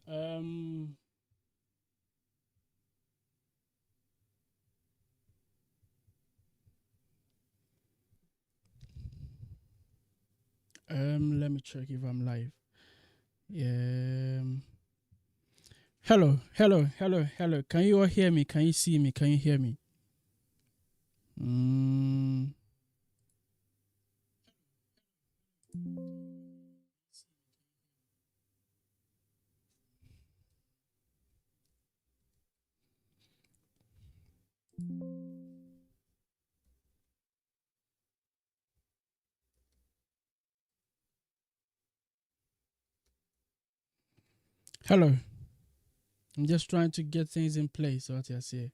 Um, let me check if I'm live. Yeah. Hello, hello, hello, hello. Can you all hear me? Can you see me? Can you hear me? Mm. Hello. I'm just trying to get things in place. What I say.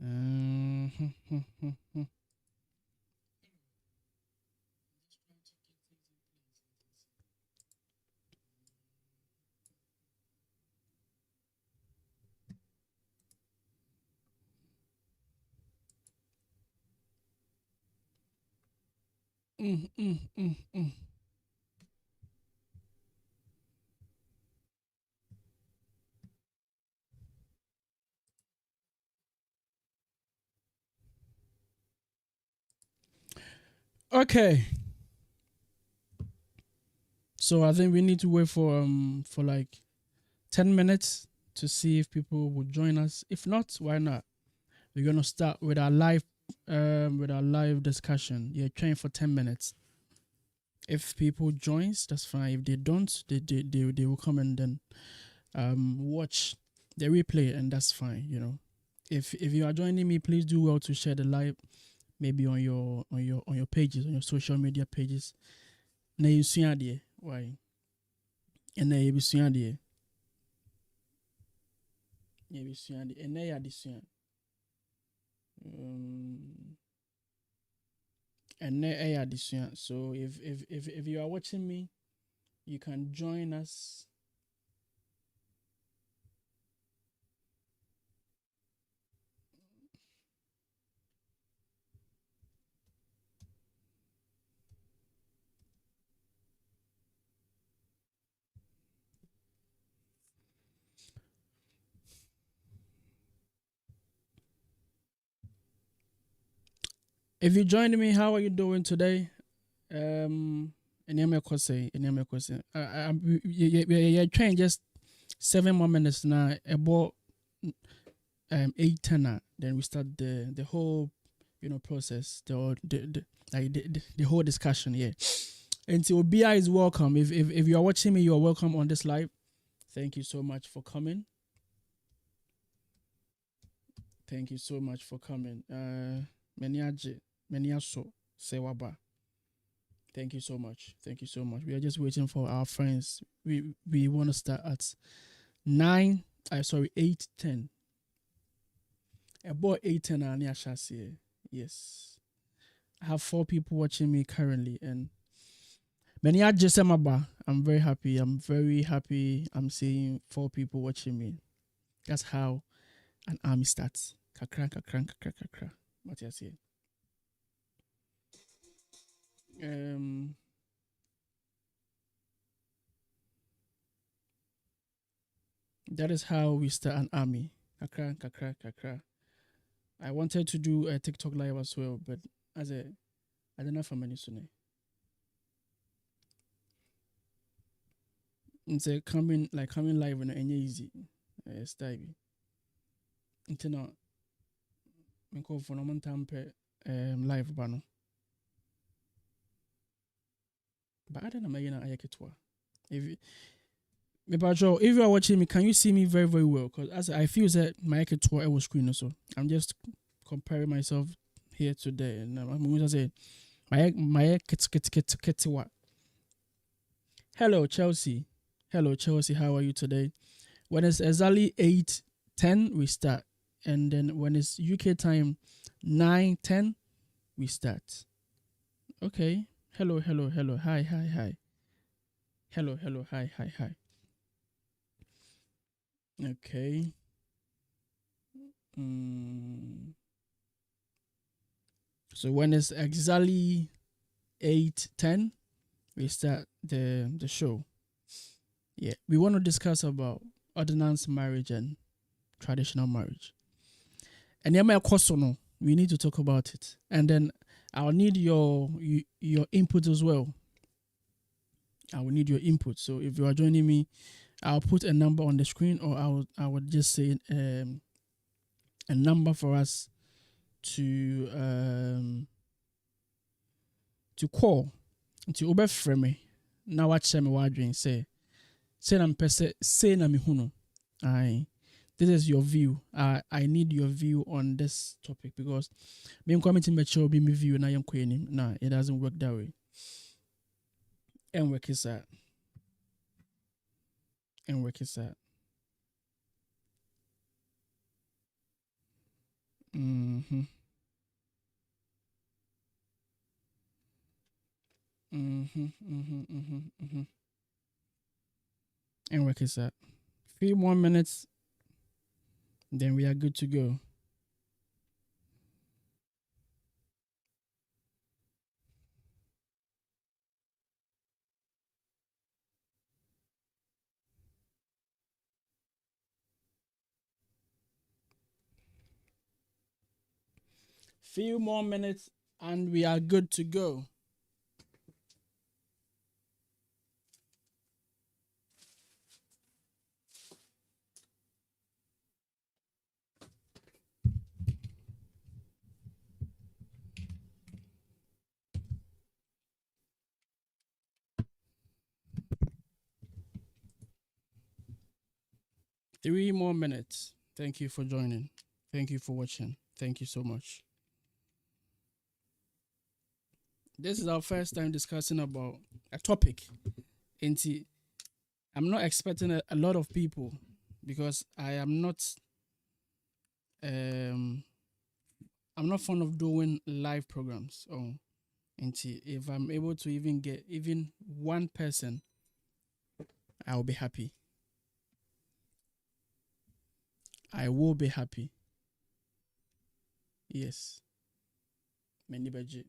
Um, mm, mm, mm, mm. Okay. So I think we need to wait for like 10 minutes to see if people will join us. If not, why not? We're gonna start with our live discussion. Yeah, train for 10 minutes. If people joins, that's fine. If they don't, they will come and then watch the replay, and that's fine. If you are joining me, please do well to share the live, maybe on your pages, on your social media pages. Na you see there, why? And na you see there, you see there, and na you see. Um, and na you see. So if you are watching me, you can join us. If you joined me, how are you doing today? Any other question? Any other question? You're trying just 7 more minutes now. About 8 10. Then we start the whole process. The whole discussion. Yeah. And so BI is welcome. If you are watching me, you are welcome on this live. Thank you so much for coming. Thank you so much for coming. Meniaje, Meniaso, Sewaba. Thank you so much. Thank you so much. We are just waiting for our friends. We want to start at 9. I sorry 8:10. About 8:10 and yes. I have 4 people watching me currently, and many are just I'm very happy. I'm very happy. I'm seeing 4 people watching me. That's how an army starts. Kakra, kakra, kakra, kakra. What you say? Um, that is how we start an army. Kakra, kakra, kakra. I wanted to do a TikTok live as well, but as a I don't know for many soon. It's a coming live and any easy. It's time. Until now, me call for no man time live bano. But I don't know maybe na ayeketwa. If if you are watching me, can you see me very very well? Because as I feel that my ayeketwa I was screen also. I'm just comparing myself here today, and I'm going to say my ayeketwa. Hello Chelsea. Hello Chelsea. How are you today? When it's exactly 8:10, we start. And then when it's UK time 9:10, we start. Okay. Hello, hello, hello. Hi, hi, hi. Hello, hello, hi, hi, hi. Okay. Mm. So when it's exactly 8:10, we start the show. Yeah, we want to discuss about ordinance marriage and traditional marriage. And we need to talk about it. And then I'll need your input as well. I will need your input. So if you are joining me, I'll put a number on the screen, or I would just say a number for us to call to Uber frame. Now watch me wondering say na mpese say na mihuno. This is your view. I need your view on this topic because me coming mature be my view na yam kwenim. Nah, it doesn't work that way. And work is that. And work is that. Mm-hmm. Mm-hmm. Mm-hmm. Mm-hmm. Mm-hmm. And work is that. Few more minutes, then we are good to go. Few more minutes and we are good to go. Three more minutes. Thank you for joining. Thank you for watching. Thank you so much. This is our first time discussing about a topic. And I'm not expecting a lot of people because I'm not fond of doing live programs. And if I'm able to even get even one person, I'll be happy. I will be happy. Yes. Many budget.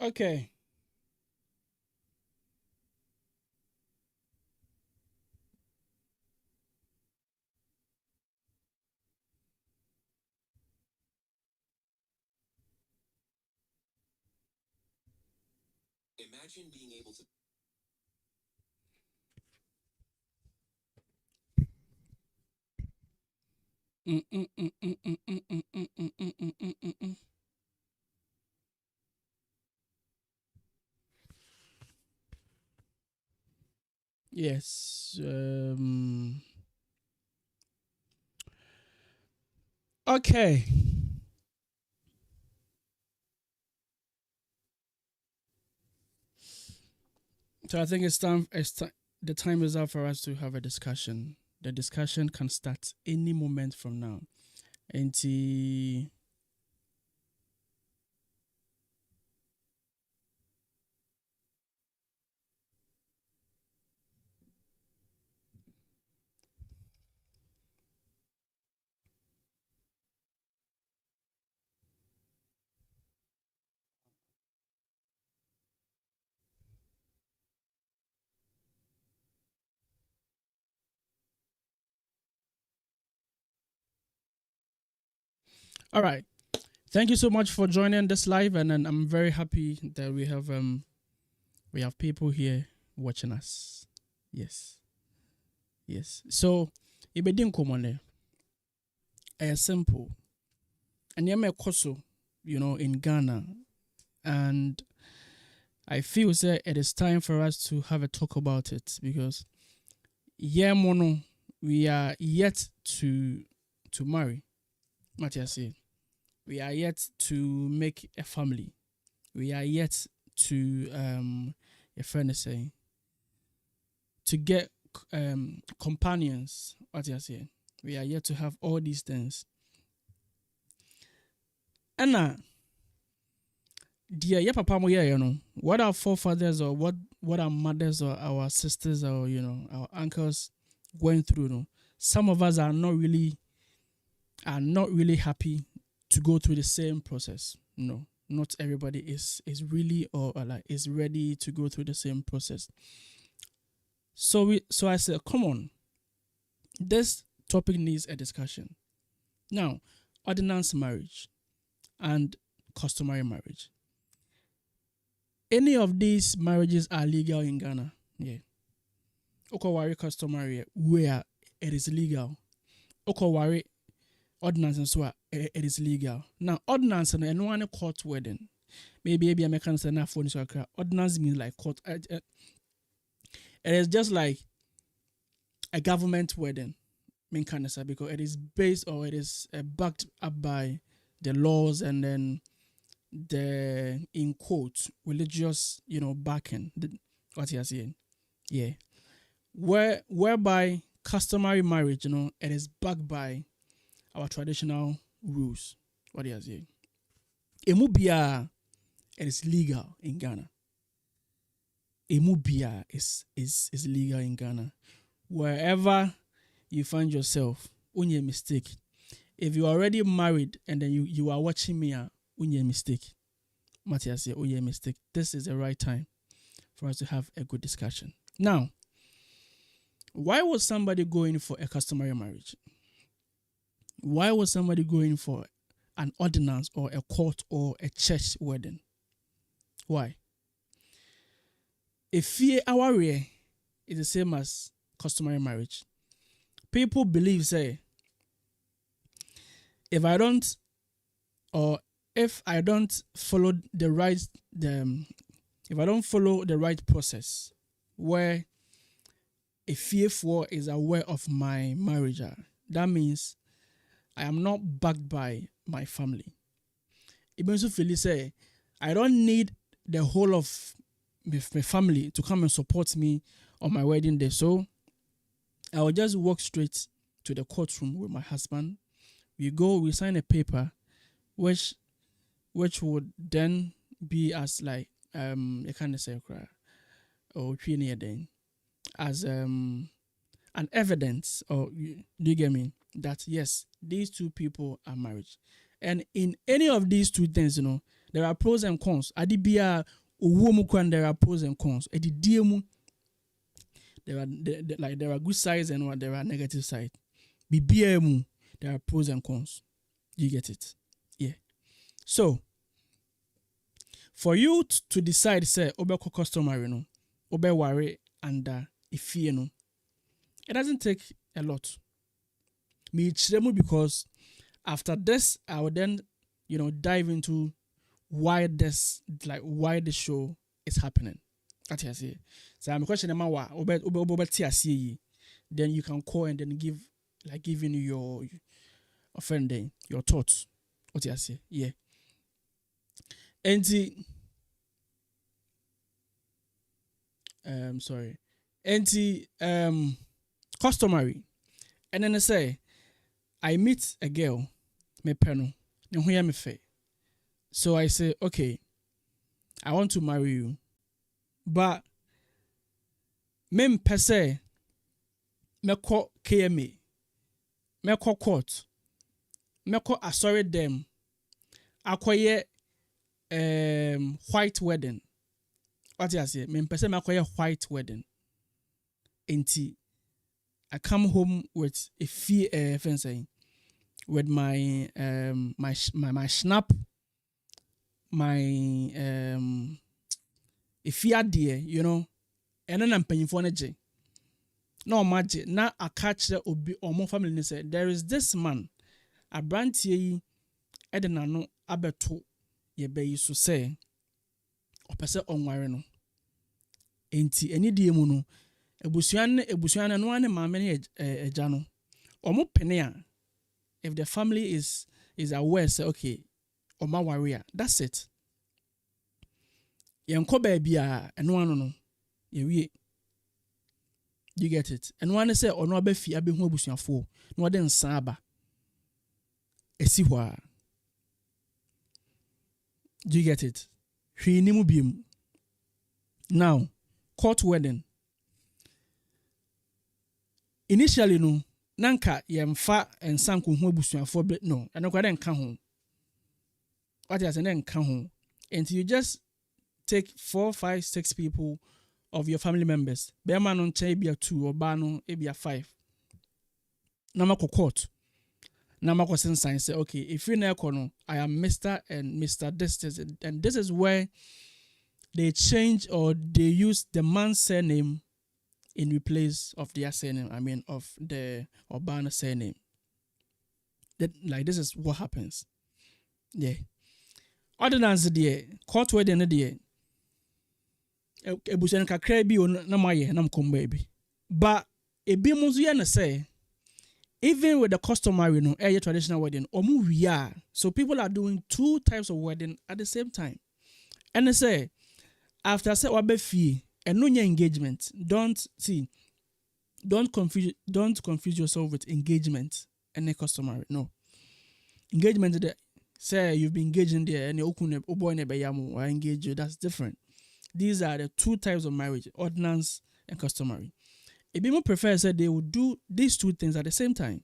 Okay. Imagine being able to. Yes. Okay. So I think it's time. The time is up for us to have a discussion. The discussion can start any moment from now. And all right. Thank you so much for joining this live, and I'm very happy that we have people here watching us. Yes, yes. So it be common. It's simple, and you koso, in Ghana, and I feel that it is time for us to have a talk about it because mono we are yet to marry. Matthias said. We are yet to make a family. We are yet to a friend is saying to get companions. What you saying? We are yet to have all these things. And dear, yeah, papa, what our forefathers or what our mothers or our sisters or our uncles going through. Some of us are not really are not really happy to go through the same process. No, not everybody is really or like is ready to go through the same process. So I said, come on, this topic needs a discussion. Now, ordinance marriage and customary marriage. Any of these marriages are legal in Ghana. Yeah. Okowari customary where it is legal. Okowari ordinance and so it is legal. Now ordinance and one court wedding. Maybe a American say na phone so ordinance means like court. It is just like a government wedding. Because it is based or it is backed up by the laws and then the in quotes religious backing. What you are saying, yeah. Whereby customary marriage, it is backed by our traditional rules. What you are saying, emubia, it is legal in Ghana. Emubia is legal in Ghana. Wherever you find yourself, only a mistake. If you are already married and then you are watching me, only a mistake. Matthias, only a mistake. This is the right time for us to have a good discussion. Now, why was somebody going for a customary marriage? Why was somebody going for an ordinance or a court or a church wedding? Why? If our is the same as customary marriage. People believe, say, if I don't follow the right process, where a fearful is aware of my marriage, that means I am not backed by my family. It means to say, I don't need the whole of my family to come and support me on my wedding day. So I will just walk straight to the courtroom with my husband. We sign a paper, which would then be as like you can't say or as an evidence, or do you get me? That yes, these two people are married. And in any of these two things, there are pros and cons. Adibia uwomu, there are pros and cons. Edidiemu, there are good sides and there are negative sides. BBM, there are pros and cons. You get it? Yeah. So, for you to decide, say, obeko customary, obe worry and if it doesn't take a lot. Me because after this, I will then, dive into why the show is happening. That's what I say. So I'm questioning then you can call and then giving your offending your thoughts. What I say, yeah. And customary. And then I say, I meet a girl, me peno, me fe. So I say, okay, I want to marry you. But mem per se, me call KMA, me call court, me call sorry them, acquire white wedding. What I say, mem per se me acquire white wedding. Enti, I come home with a fee fencing, with my my snap, my if you are dear, and then I'm paying for energy. No magic. Now I catch the obi or more family say there is this man, a brand ye, Edna no abeto ye be so say, or person on wareno. Enti any diamono, ebusuan no one mammy a jano, or more penea. If the family is aware, say okay, or my warrior, that's it. Yanko baby and one no. You get it. And one say or no be fi abi ho abusuafo no de nsan aba. Esi hwa. Do you get it? Hwi ni mu biem. Now, court wedding. Initially no, nanka yemfa ensan ko hu abusuafo be no eno kwa den ka ho what you say den ka ho and you just take 4 5 6 people of your family members be man no nche bia 2 or ba no e bia 5 na mako court na mako sensan say okay if you na no I am Mr. and Mr. this and this is where they change or they use the man's surname in replace of their surname. I mean, of the Obana surname. That like this is what happens. Yeah. Other than the court wedding the ebusen kakra bi na maye na mkomba bi. But ebi muzu ya na say even with the customary no traditional wedding omu wiya. So people are doing 2 types of wedding at the same time. And they say after say wabe fee and no engagement. Don't confuse yourself with engagement and a customary. No. Engagement say you've been engaging there and you engage you. That's different. These are the 2 types of marriage, ordinance and customary. If people prefer say they would do these 2 things at the same time,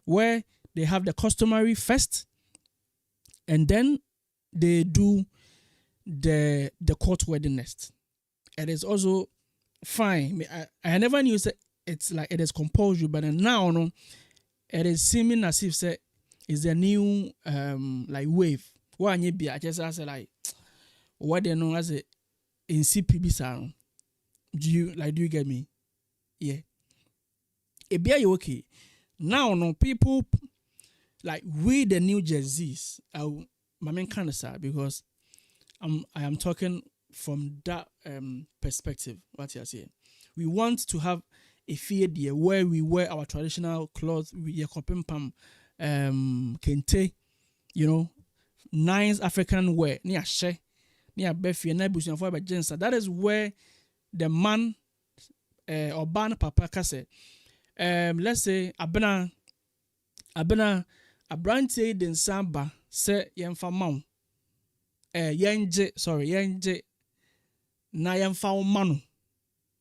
where they have the customary first and then they do the court wedding next. It is also fine. I never knew that it's like it is compulsory, but now no, it is seeming as if say is a new like wave. What you be? I just say like what they know as a in CPB sound. Do you get me? Yeah. It be okay. Now no people like we the New Jerseys. My main kind of sad because I am talking from that perspective. What you're saying, we want to have a theater where we wear our traditional clothes, we pam kente, nice African wear, near she, near befi, near bushing for jensa. That is where the man or ban papa kase. Let's say abena abrante den samba se yemfa maw. Yenje na yemfa manu.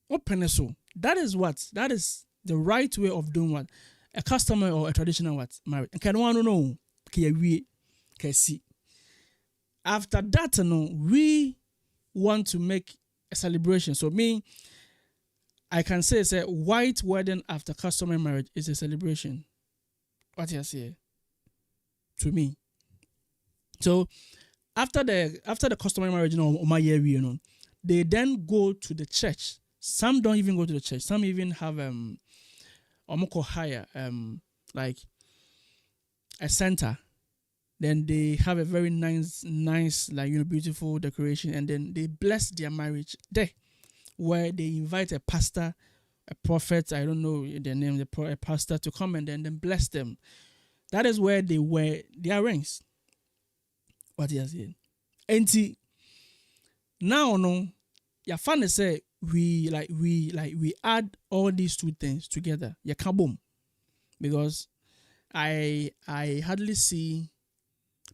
Open so. That is the right way of doing what a customer or a traditional what marriage. And can one know can see. After that, we want to make a celebration. So I can say white wedding after customary marriage is a celebration. What you say to me. So after the customary marriage, they then go to the church. Some don't even go to the church. Some even have hire like a center. Then they have a very nice like beautiful decoration, and then they bless their marriage there, where they invite a pastor, a prophet, I don't know their name, a pastor to come and then bless them. That is where they wear their rings. What he has said. And now your fan say we add all these 2 things together. You can't boom. Because I hardly see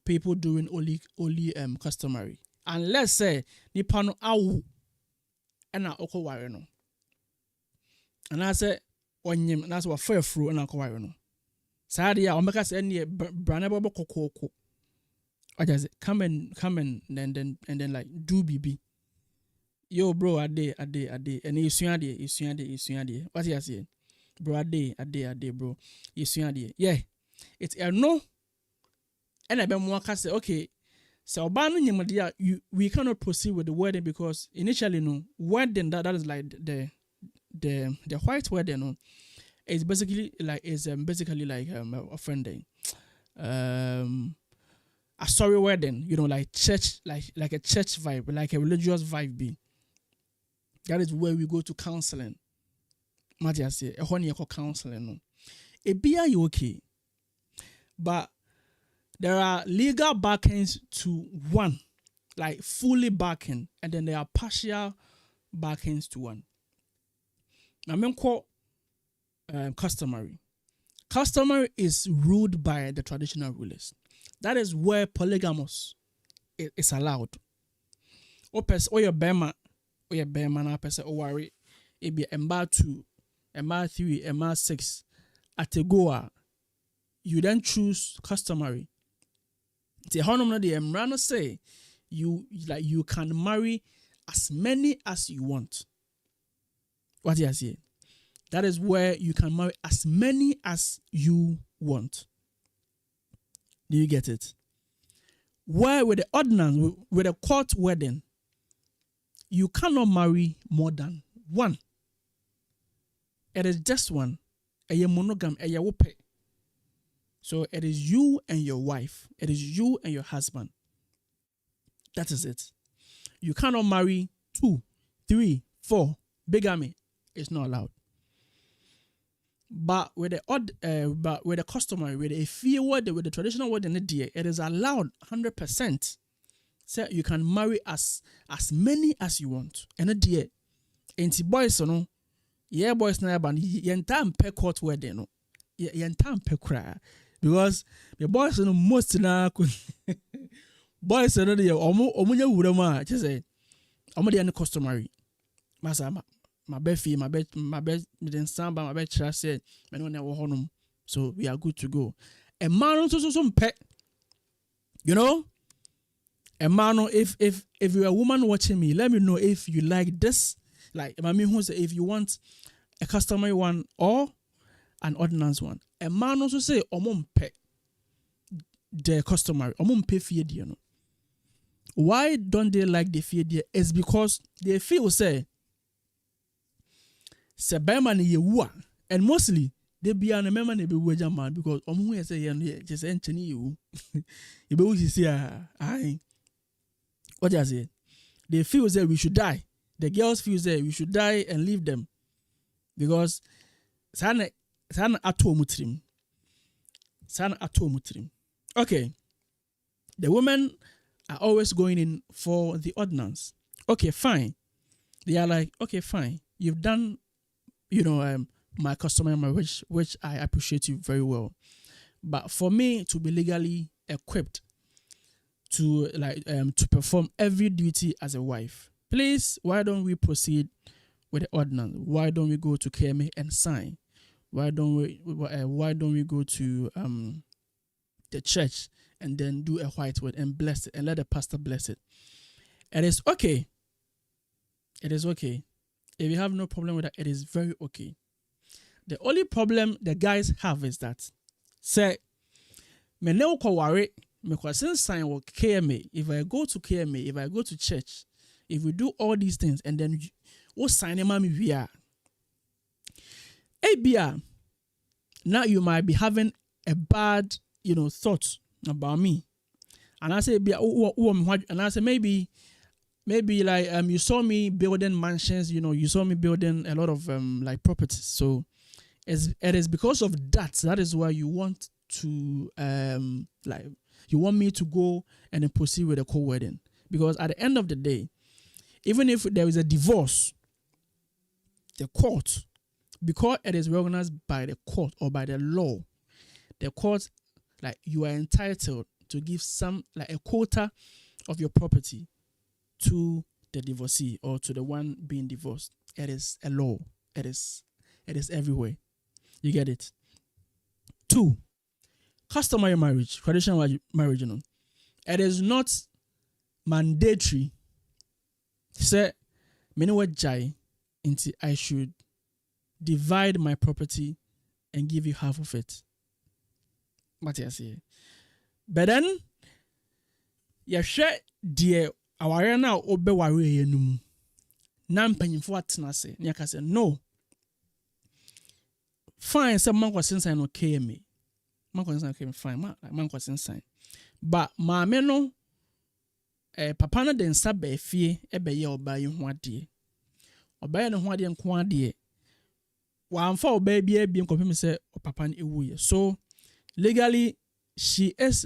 people doing only customary. Unless say nipano awu ena oko ware no. And I say onyem that's what fair fruit ena oko ware no. Sadia omeka say any branabo kokoko. I just come and then like do BB. Yo bro ade and you swing what you say? Bro ade bro. You swing yeah. It's a no. And I be more say okay. So we cannot proceed with the wedding because initially wedding that is like the white wedding is basically like offending. A sorry wedding, like church, like a church vibe, like a religious vibe be. That is where we go to counseling. Matia say, a honey counseling. No. It be you okay. But there are legal backings to one, like fully backing, and then there are partial backings to one. Now, I'm call customary. Customary is ruled by the traditional rulers. That is where polygamous is allowed. Or your bema na person worry it be emba 2, emba 3, emba 6 at a goer, you then choose customary. The honor the Emrano say you can marry as many as you want. What do you say? That is where you can marry as many as you want. Do you get it? Where with the ordinance, with a court wedding, you cannot marry more than one. It is just one. A monogam, a wope. So it is you and your wife. It is you and your husband. That is it. You cannot marry 2, 3, 4. Bigamy is not allowed. But with the customary, with the fear word, with the traditional word in the it is allowed 100%. So you can marry as many as you want. And a dear, ain't boys no, yeah boys na ban yentam pe court wedding no, yentam pe cry because the boys no most na boys no the omunya wura ma just say omo the customary. Masa my befi, my bed, didn't stand by my bed. Said, so we are good to go. A man also some pet, you know. A man, if you're a woman watching me, let me know if you like this. Like, I mean, who say if you want a customary one or an ordinance one. A man also say, "Omon pet the customary, omon pay fee you know." Why don't they like the fee? It's because they feel say. Sebema ni yewa, and mostly they be an member ne be wager man because who say just entering you. You be who say I. What I say? They feel that we should die. The girls feel that we should die and leave them because sana atomutrim. Okay, the women are always going in for the ordinance. Okay, fine. They are like, okay, fine. You've done. My customary marriage, which I appreciate you very well. But for me to be legally equipped to perform every duty as a wife, please, why don't we proceed with the ordinance? Why don't we go to KMA and sign? Why don't we go to the church and then do a white word and bless it and let the pastor bless it? It is okay. It is okay. If you have no problem with that, it is very okay. The only problem the guys have is that, say, me ne ko worry, me kwasin sign with KMA. If I go to KMA, if I go to church, if we do all these things, and then what sign me we are. Abia, now you might be having a bad, thought about me, and I say, and I say maybe like you saw me building mansions, you saw me building a lot of like properties. So it is because of that. That is why you want to you want me to go and then proceed with a co-wedding. Because at the end of the day, even if there is a divorce, the court, because it is recognized by the court or by the law, the court, like, you are entitled to give some, like, a quota of your property to the divorcee or to the one being divorced. It is a law. It is everywhere. You get it? 2, customary marriage, traditional marriage, it is not mandatory. Say, many what jai into I should divide my property and give you half of it. What I say? But then, you share dear our now obe wari yenum. Nam penyimfo atena se. Nyaka say no. Fine, some man was inside no KMA. Man was inside fine. Man was inside. But ma no papa no den sa be fie ebe ye oba yi ho ade. Oba ye no ho ade nko ade. Wa amfa oba bia bia nkopem se papa no ewu ye. So legally she is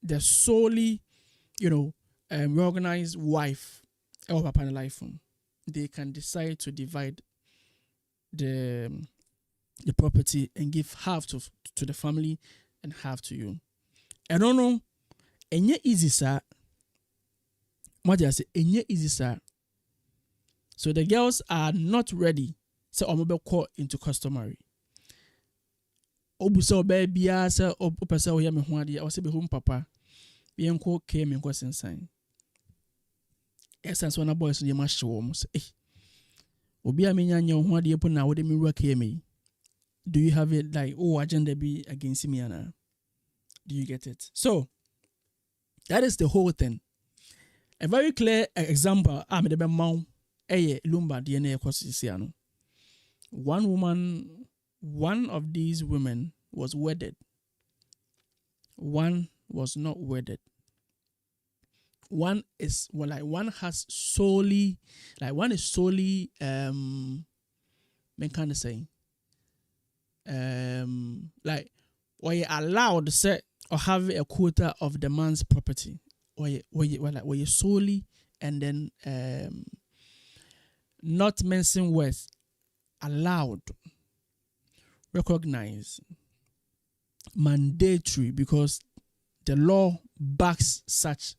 the solely, recognized wife of papa no life. They can decide to divide the property and give half to the family and half to you. I don't know. Enye easy sir. What I say? Enye easy sir. So the girls are not ready. So I'm call into customary. obusa baby asa opesa o ya me ho ade o se be home papa be enko ke me enko sensan essence one boys dey ma hye mo say obi a menya nya ho ade po na wo de me wura ke me. Do you have it like, oh, agenda be against me, Anna? Do you get it? So, that is the whole thing. A very clear example, I'm the mount, Lumba DNA Cosisiano. One of these women was wedded. One was not wedded. One is, well, like, one is solely, men kind of saying, like, or you allowed to set or have a quota of the man's property, or you solely, and then not mention worth, allowed, recognize, mandatory, because the law backs such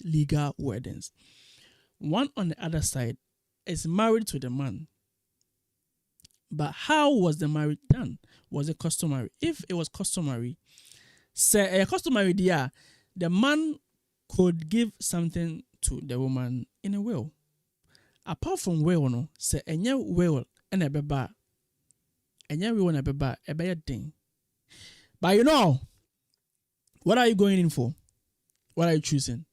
legal wordings. One on the other side is married to the man. But how was the marriage done? Was it customary? If it was customary, say a customary dear, the man could give something to the woman in a will. Apart from will, no, say any will and a beba, any will and a beba, a bad thing. But you know, what are you going in for? What are you choosing?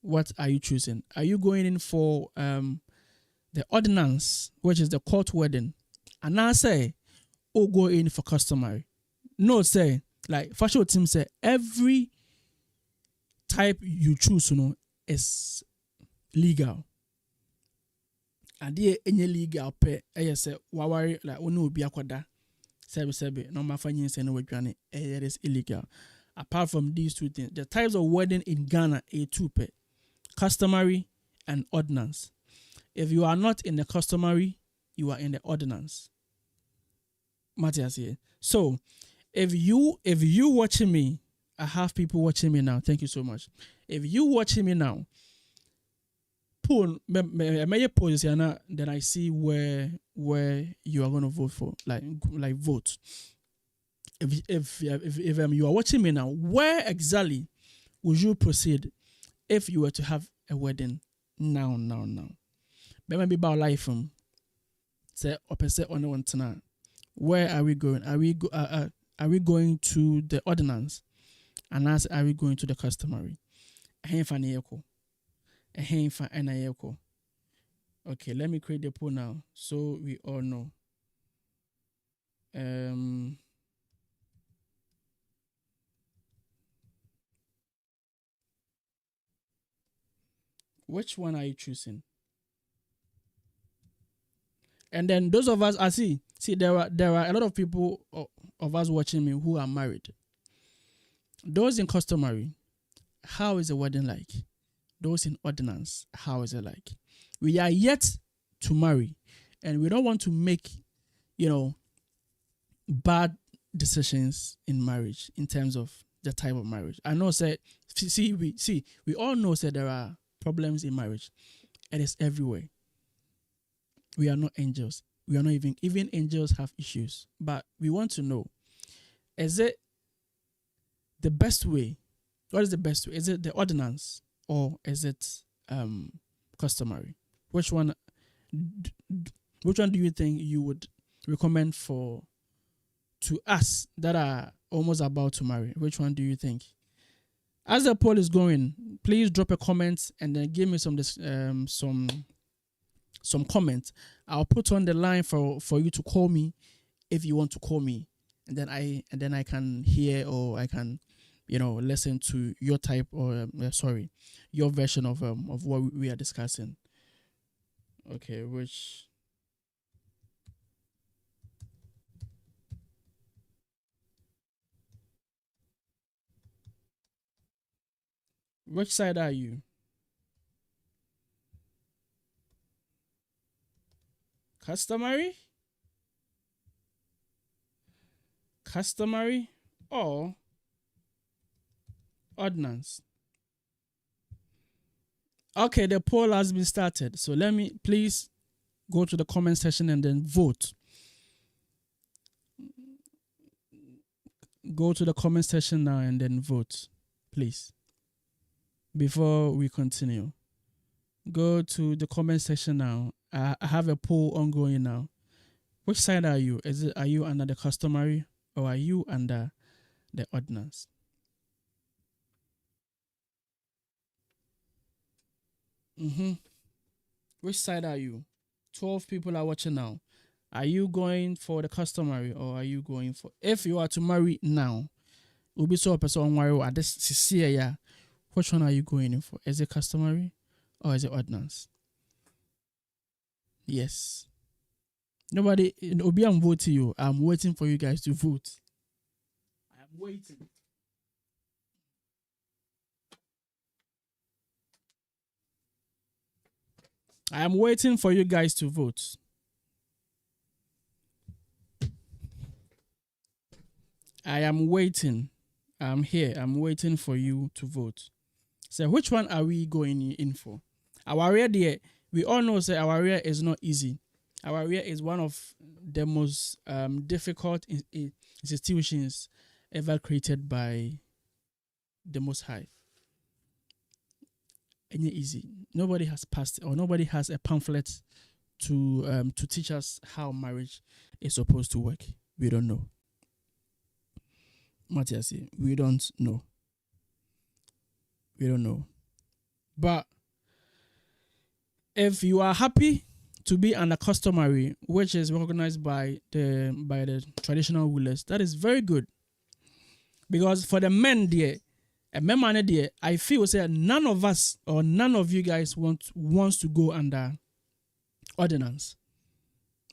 What are you choosing? Are you going in for the ordinance, which is the court wedding? And I say, oh, go in for customary. No, say, like, fashion team say, every type you choose, is legal. And there any legal pay, say, wawari, like, no be akwada, sebe, no mafanyin say no wejane, it is illegal. Apart from these two things, the types of wedding in Ghana are two pay, customary and ordinance. If you are not in the customary, you are in the ordinance. Matthias here. So, if you watching me, I have people watching me now. Thank you so much. If you watching me now, then I see where you are gonna vote for. Like vote. If you are watching me now, where exactly would you proceed if you were to have a wedding now? Maybe about life say opposite on one tonight. Where are we going? Are we going to the ordinance, and as are we going to the customary? Okay, let me create the poll now so we all know. Which one are you choosing? And then those of us, I see there are a lot of people of us watching me who are married. Those in customary, how is the wedding like? Those in ordinance, how is it like? We are yet to marry, and we don't want to make, bad decisions in marriage in terms of the type of marriage. I know, we all know that there are problems in marriage. It is everywhere. We are not angels. We are not even angels have issues. But we want to know, is it the best way? What is the best way? Is it the ordinance or is it customary? Which one do you think you would recommend to us that are almost about to marry? Which one do you think? As the poll is going, please drop a comment and then give me some comments. I'll put on the line for you to call me if you want to call me, and then I can hear, or I can listen to your type, or your version of what we are discussing. Okay, which side are you? Customary or ordinance? Okay, the poll has been started. So let me please go to the comment section and then vote. go to the comment section now and then vote, please. Before we continue, go to the comment section now. I have a poll ongoing now. Which side are you? Are you under the customary or are you under the ordinance? Which side are you? 12 people are watching now. Are you going for the customary or are you going for... If you are to marry now, will be so a person worry at this year. Which one are you going in for? Is it customary or is it ordinance? Yes. Nobody, Obi, I'm voting you. I'm waiting for you guys to vote. I am waiting. I am waiting for you guys to vote. I am waiting. I'm here. I'm waiting for you to vote. So which one are we going in for? Our area, we all know that our area is not easy. Our area is one of the most difficult institutions ever created by the Most High. Ain't easy. Nobody has passed or nobody has a pamphlet to teach us how marriage is supposed to work. We don't know. Matthias, we don't know. We don't know. But if you are happy to be under customary, which is recognized by the traditional rulers, that is very good. Because for the men there, I feel say none of us or none of you guys wants to go under ordinance.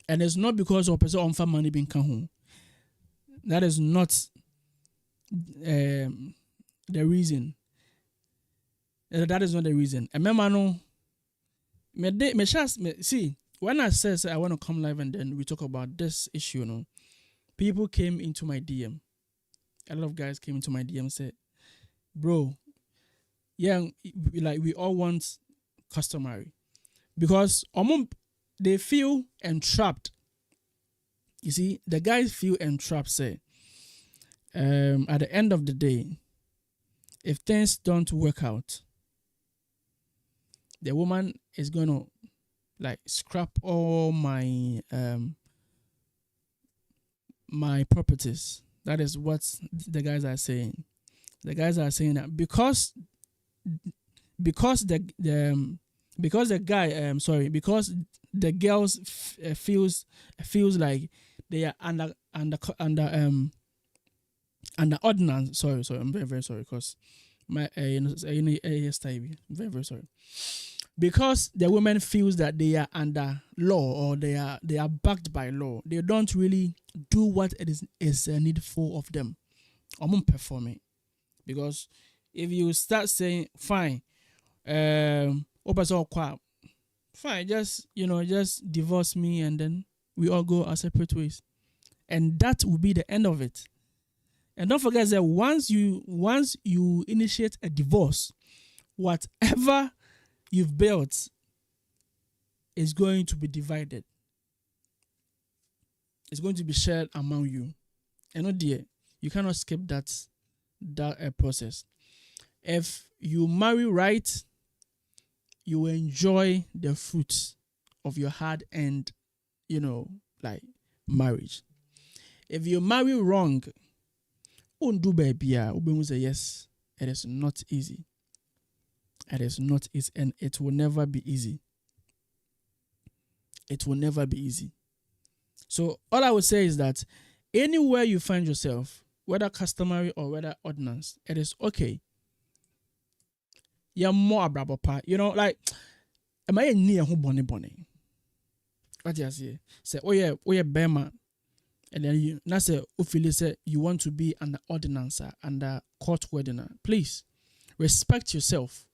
And it's not because of person on money being come home. That is not the reason. That is not the reason. See, when I said I want to come live and then we talk about this issue, people came into my DM. A lot of guys came into my DM and said, bro, yeah, like we all want customary. Because they feel entrapped. You see, the guys feel entrapped, say, at the end of the day, if things don't work out, the woman is going to like scrap all my my properties. That is what the guys are saying. The guys are saying that because the girls feels like they are under ordinance. Sorry, I'm very, very sorry because my very, very sorry. Because the women feels that they are under law or they are backed by law, they don't really do what it is needful of them. I'm performing. Because if you start saying fine, fine, just divorce me and then we all go our separate ways, and that will be the end of it. And don't forget that once you initiate a divorce, whatever you've built is going to be divided. It's going to be shared among you. And oh dear, you cannot skip that process. If you marry right, you will enjoy the fruits of your hard-earned, marriage. If you marry wrong, yes, it is not easy. It is not easy, and it will never be easy. It will never be easy. So all I would say is that anywhere you find yourself, whether customary or whether ordinance, it is okay. You're more abrabapa. Am I near who bonny? What do you say? Say, oh yeah, Bema. And then you say, you want to be an ordinancer under court wedding. Please respect yourself.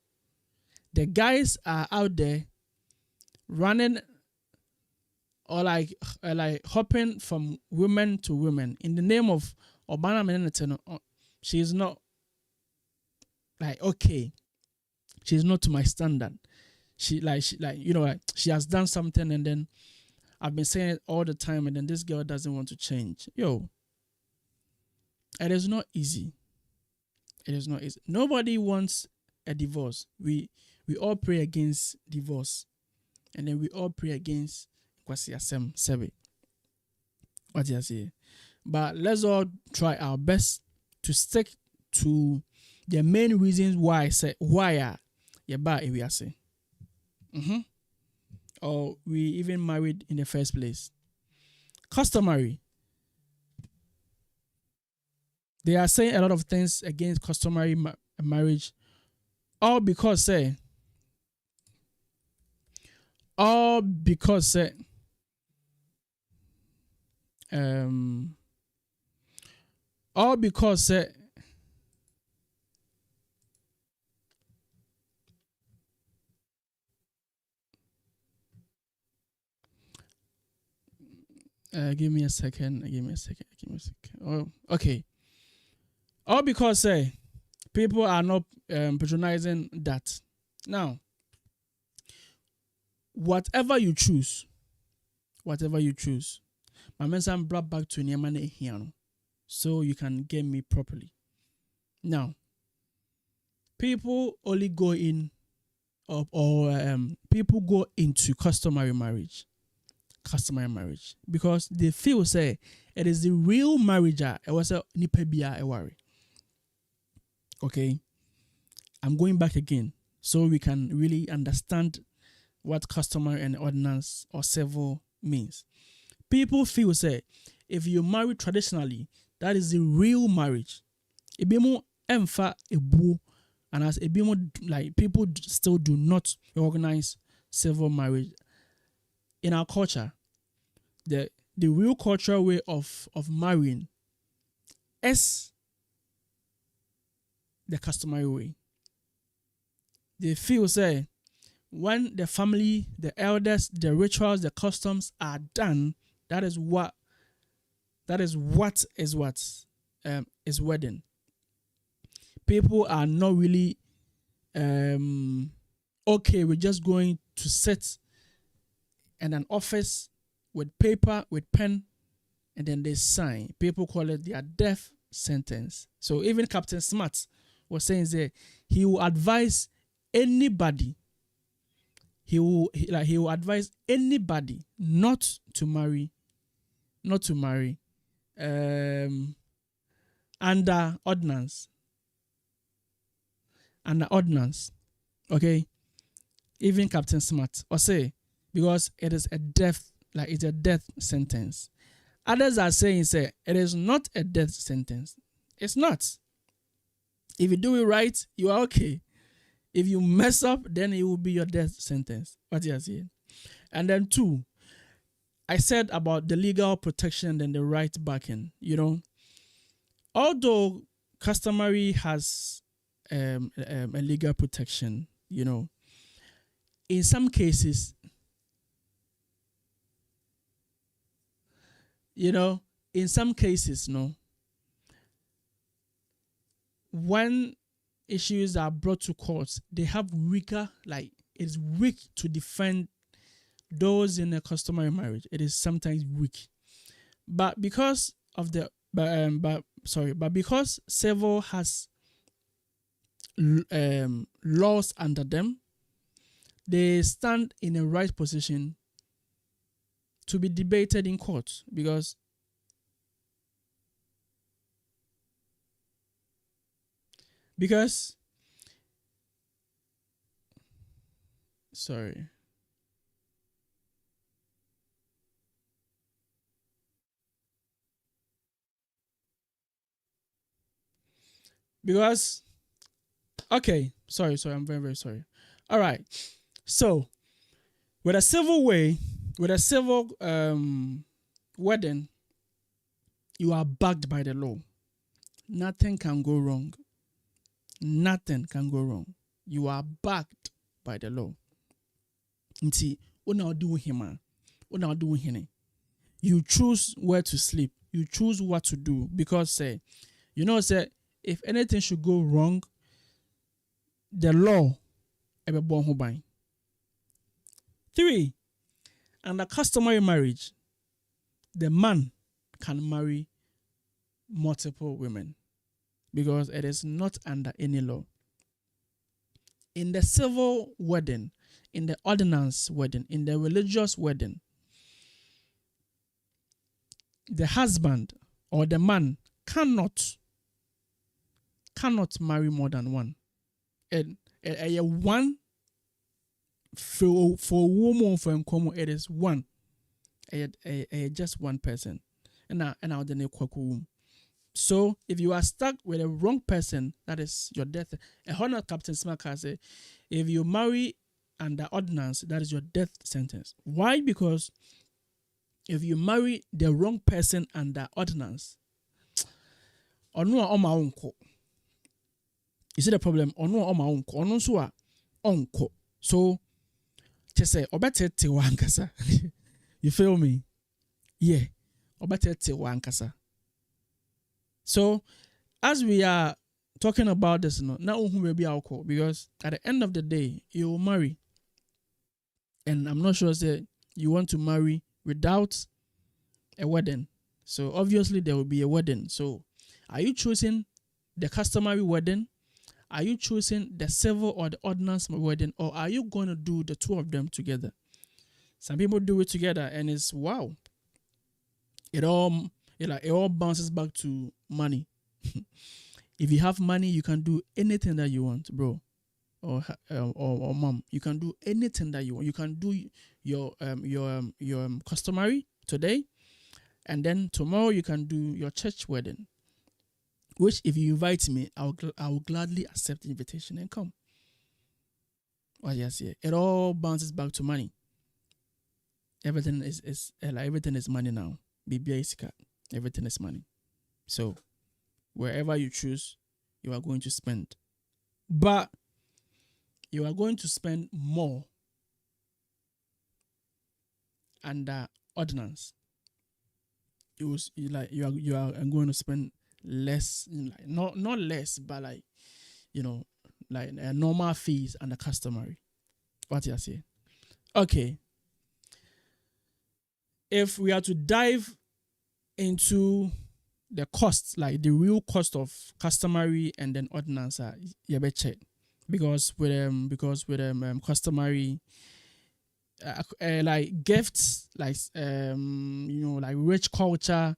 The guys are out there running or like hopping from women to women in the name of Obama Meneteno. She is not okay. She's not to my standard. She has done something, and then I've been saying it all the time, and then this girl doesn't want to change. It is not easy. It is not easy. Nobody wants a divorce. We all pray against divorce, and then we all pray against kwasi asem sebe. What do you say? But let's all try our best to stick to the main reasons why we are say. Or we even married in the first place. Customary. They are saying a lot of things against customary marriage, all because all because give me a second. Oh, okay. All because people are not patronizing that. Now, whatever you choose, my man brought back to Niamane here, so you can get me properly. Now, people only go in, or people go into customary marriage because they feel it is the real marriage. It was a nipebia a worry. Okay, I'm going back again so we can really understand what customary and ordinance or civil means. People feel if you marry traditionally, that is the real marriage. It be more emfa ebu, and as it be more like people still do not recognize civil marriage in our culture. The real cultural way of marrying is the customary way. They feel when the family, the elders, the rituals, the customs are done, that is what is wedding. People are not really okay with just going to sit in an office with paper, with pen, and then they sign. People call it their death sentence. So even Captain Smart was saying he will advise anybody. He will advise anybody not to marry under ordinance. Okay, even Captain Smart or say because it is a death, it's a death sentence. Others are saying it is not a death sentence. It's not. If you do it right, you are okay. If you mess up, then it will be your death sentence. What you are saying. And then 2, I said about the legal protection and the right backing. Although customary has a legal protection, in some cases, no. When issues are brought to court, they have weaker, it's weak to defend those in a customary marriage. It is sometimes weak. But because of because civil has laws under them, they stand in a right position to be debated in court because sorry. Because okay, sorry, I'm very, very sorry. All right. So with a civil wedding, you are backed by the law. Nothing can go wrong. You are backed by the law. You choose where to sleep. You choose what to do because if anything should go wrong, the law ebe bon ho ban. 3, under customary marriage, the man can marry multiple women because it is not under any law. In the civil wedding, in the ordinance wedding, in the religious wedding, the husband or the man cannot marry more than one. And one for woman from Como, it is one. Just one person. And now the womb. So if you are stuck with the wrong person, that is your death. A honor Captain Smaka say, if you marry under ordinance, that is your death sentence. Why? Because if you marry the wrong person under ordinance, onu a oma onko. You see the problem? Onu a oma onko. Onu so a onko. So, say obetete wankasa. You feel me? Yeah. Obetete wankasa. So, as we are talking about this, now who will be alcohol, because at the end of the day, you will marry. And I'm not sure that you want to marry without a wedding. So obviously there will be a wedding. So are you choosing the customary wedding? Are you choosing the civil or the ordinance wedding? Or are you going to do the two of them together? Some people do it together and it's wow. It all bounces back to money. If you have money, you can do anything that you want, bro. Or mom, you can do anything that you want. You can do your customary today, and then tomorrow you can do your church wedding. Which, if you invite me, I will gladly accept the invitation and come. Well, yes, yeah. It all bounces back to money. Everything is money now. Everything is money. So wherever you choose, you are going to spend. But you are going to spend more under ordinance. You are going to spend less, like not less, but like normal fees and the customary. What you say? Okay. If we are to dive into the costs, like the real cost of customary and then ordinance, you better check. Because with customary like gifts, like like rich culture,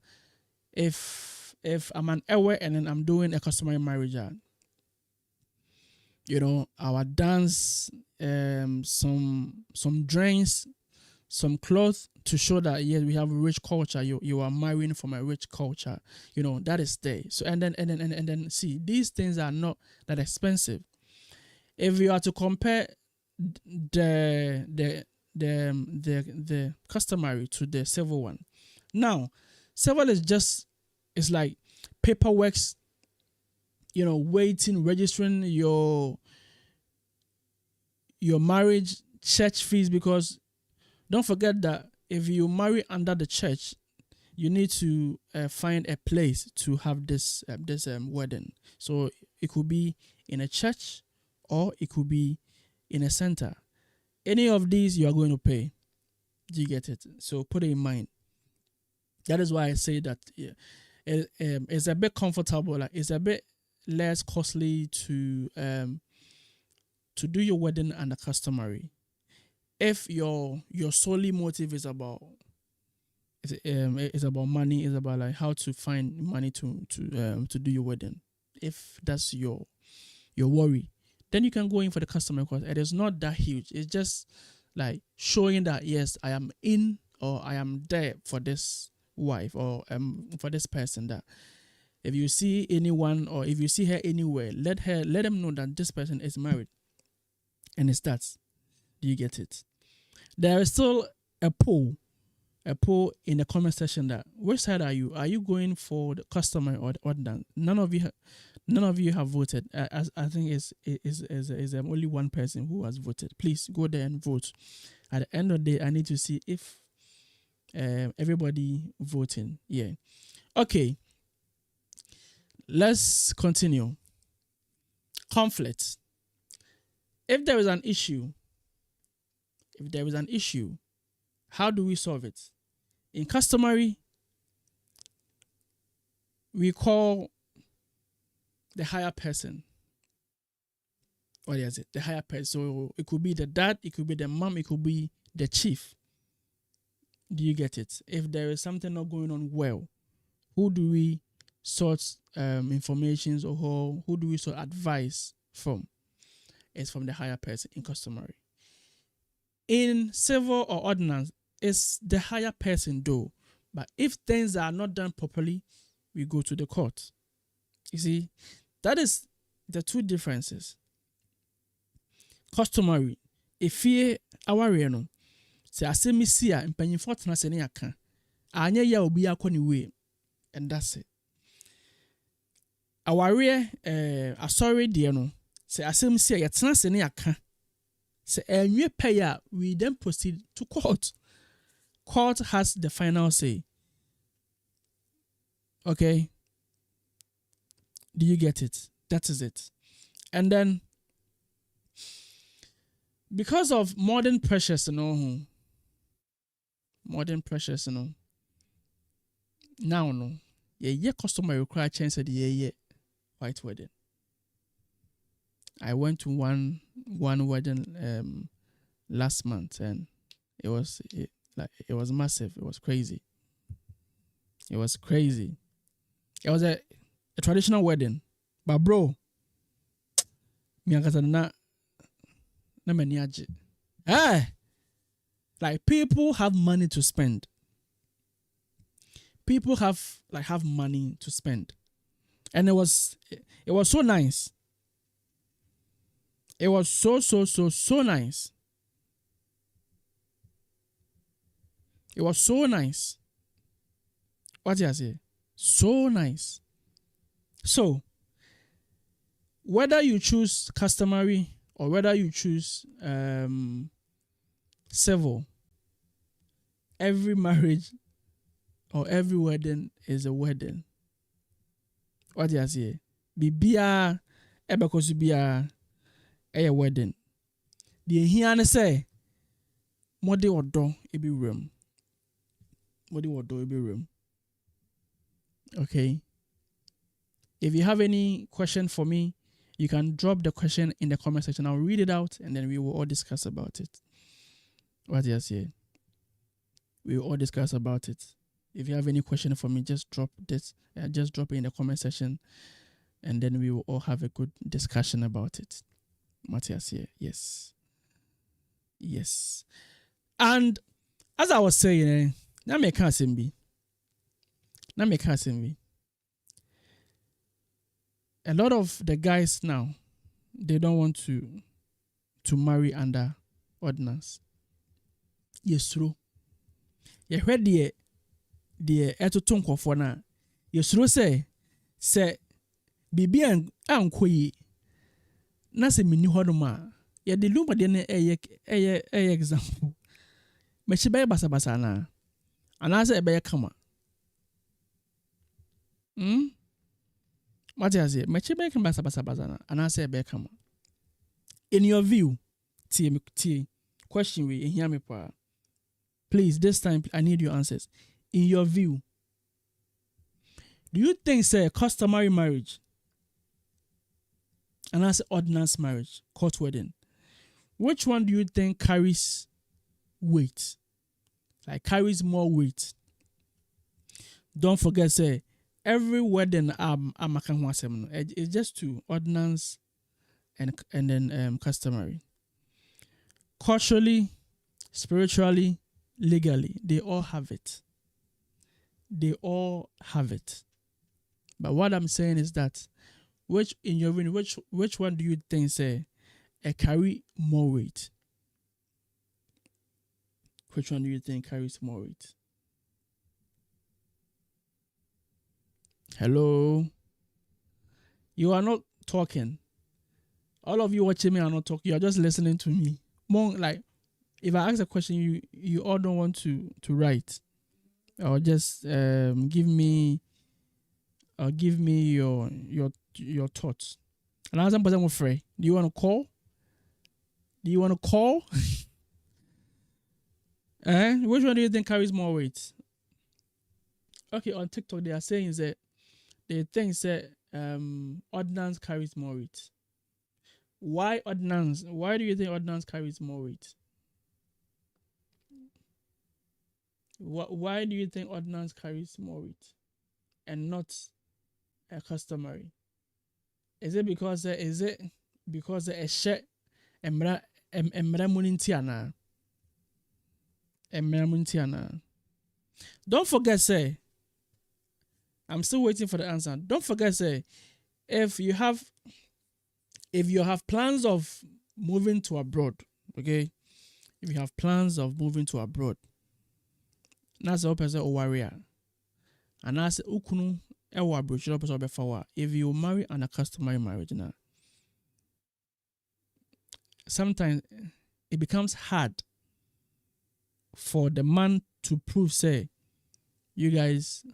if I'm an Ewe and then I'm doing a customary marriage, our dance, some drinks, some clothes to show that yes, we have a rich culture. You are marrying from a rich culture, that is there. So and then see, these things are not that expensive. If you are to compare the customary to the civil one, now civil is like paperwork, waiting, registering your marriage, church fees, because don't forget that if you marry under the church, you need to find a place to have this wedding. So it could be in a church, or it could be in a center. Any of these you are going to pay. Do you get it? So put it in mind. That is why I say that it's a bit comfortable. Like it's a bit less costly to do your wedding under customary. If your solely motive is about money, is about like how to find money to do your wedding. If that's your worry, then you can go in for the customary course. It is not that huge. It's just like showing that yes, I am in or I am there for this wife or for this person. That if you see anyone or if you see her anywhere, let them know that this person is married. And it starts. Do you get it? There is still a poll in the comment section that which side are you? Are you going for the customary or the ordinance? None of you have voted. I think is only one person who has voted. Please go there and vote. At the end of the day, I need to see if everybody voting. Yeah. Okay. Let's continue. Conflict. If there is an issue, how do we solve it? In customary, we call the higher person. What is it? The higher person. So it could be the dad, it could be the mom, it could be the chief. Do you get it? If there is something not going on well, who do we sort information or who do we sort advice from? It's from the higher person in customary. In civil or ordinance, it's the higher person though. But if things are not done properly, we go to the court. You see, that is the two differences. Customary, if you are no, say asemi si a mpanyinfo tena se ne aka. Anya ya obi akoni we, and that's it. Aware asori de no, say asemi si a yetena se ne aka. Say enwe pay a, we then proceed to court. Court has the final say. Okay? Do you get it? That is it. And then, because of modern pressures, now, yeah, customer require change the yeah, white wedding. I went to one wedding last month, and it was massive. It was crazy. It was a traditional wedding, but bro, me na maniaje. Like people have money to spend. People have money to spend, and it was so nice. It was so nice. It was so nice. What did I say? So nice. So, whether you choose customary or whether you choose civil, every marriage or every wedding is a wedding. What did I say? Bibia ebekosubia a wedding. The here say mode odo ebi room. Mode odo ebi room. Okay. If you have any question for me, you can drop the question in the comment section. I'll read it out and then we will all discuss about it. What did I say? We will all discuss about it. If you have any question for me, just drop it in the comment section and then we will all have a good discussion about it. Matthias here. Yes. And as I was saying, now me can't be. A lot of the guys now, they don't want to marry under ordinance. Yes, true. You heard the etoton kwofo na. Yes, true say bibi ankoyi na se mini hodoma. Ya de lumba de na example. Mechi be basa na. Anase ebe kama. Matthias, mechi be kama basa na. Anase ebe kama. In your view, T question we hear me pa. Please, this time I need your answers. In your view, do you think say customary marriage and as ordinance marriage, court wedding, which one do you think carries weight? Like carries more weight? Don't forget, say every wedding it's just two, ordinance and then customary. Culturally, spiritually, legally, they all have it. But what I'm saying is that which one do you think say carry more weight? Which one do you think carries more weight? Hello? You are not talking. All of you watching me are not talking. You are just listening to me. More like if I ask a question, you all don't want to write. Or just give me your thoughts. And as I'm with Frey, do you want to call? Which one do you think carries more weight? Okay, on TikTok they are saying that they think say ordinance carries more weight. Why ordinance? Why do you think ordinance carries more weight? Why do you think ordinance carries more weight and not a customary? Is it because a share emra munintiana? Don't forget, say, I'm still waiting for the answer. Don't forget, say, if you have plans of moving to abroad, okay? If you have plans of moving to abroad, that's the person or warrior. And that's ukunu ewa abroad person befawa. If you marry on a customary marriage now, sometimes it becomes hard for the man to prove, say, you guys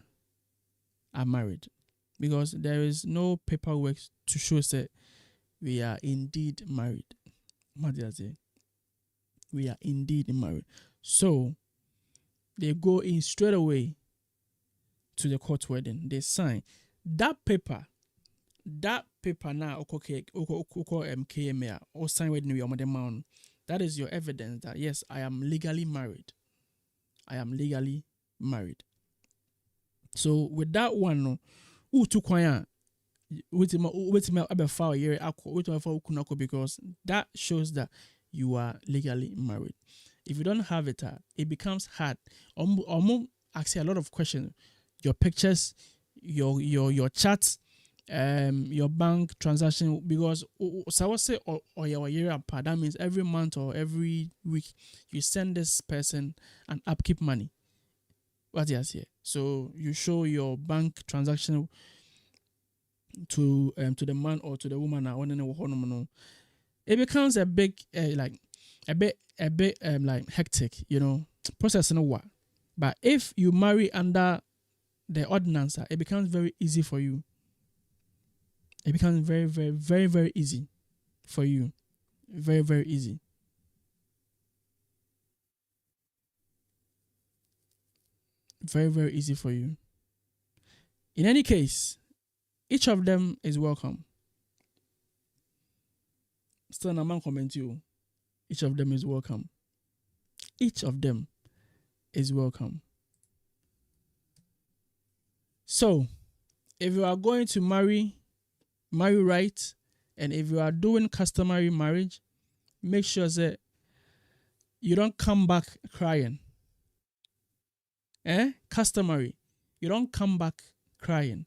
are married, because there is no paperwork to show, say, we are indeed married. What did I say? We are indeed married. So they go in straight away to the court wedding. They sign that paper. That paper now, KMA or sign wedding with your mount. That is your evidence that yes, I am legally married. I am legally married. So with that one, no, because that shows that you are legally married. If you don't have it, it becomes hard. Actually, a lot of questions. Your pictures, your chats, your bank transaction, because so I would say or your year apart. That means every month or every week you send this person an upkeep money. What is here? So you show your bank transaction to the man or to the woman. It becomes a big a bit like hectic, process in what. But if you marry under the ordinance, it becomes very easy for you. It becomes very, very, very, very easy for you. Very, very easy. Very, very easy for you. In any case, each of them is welcome. Still, no man comment you. Each of them is welcome. Each of them is welcome. So, if you are going to marry right, and if you are doing customary marriage, make sure that you don't come back crying. Customary. You don't come back crying.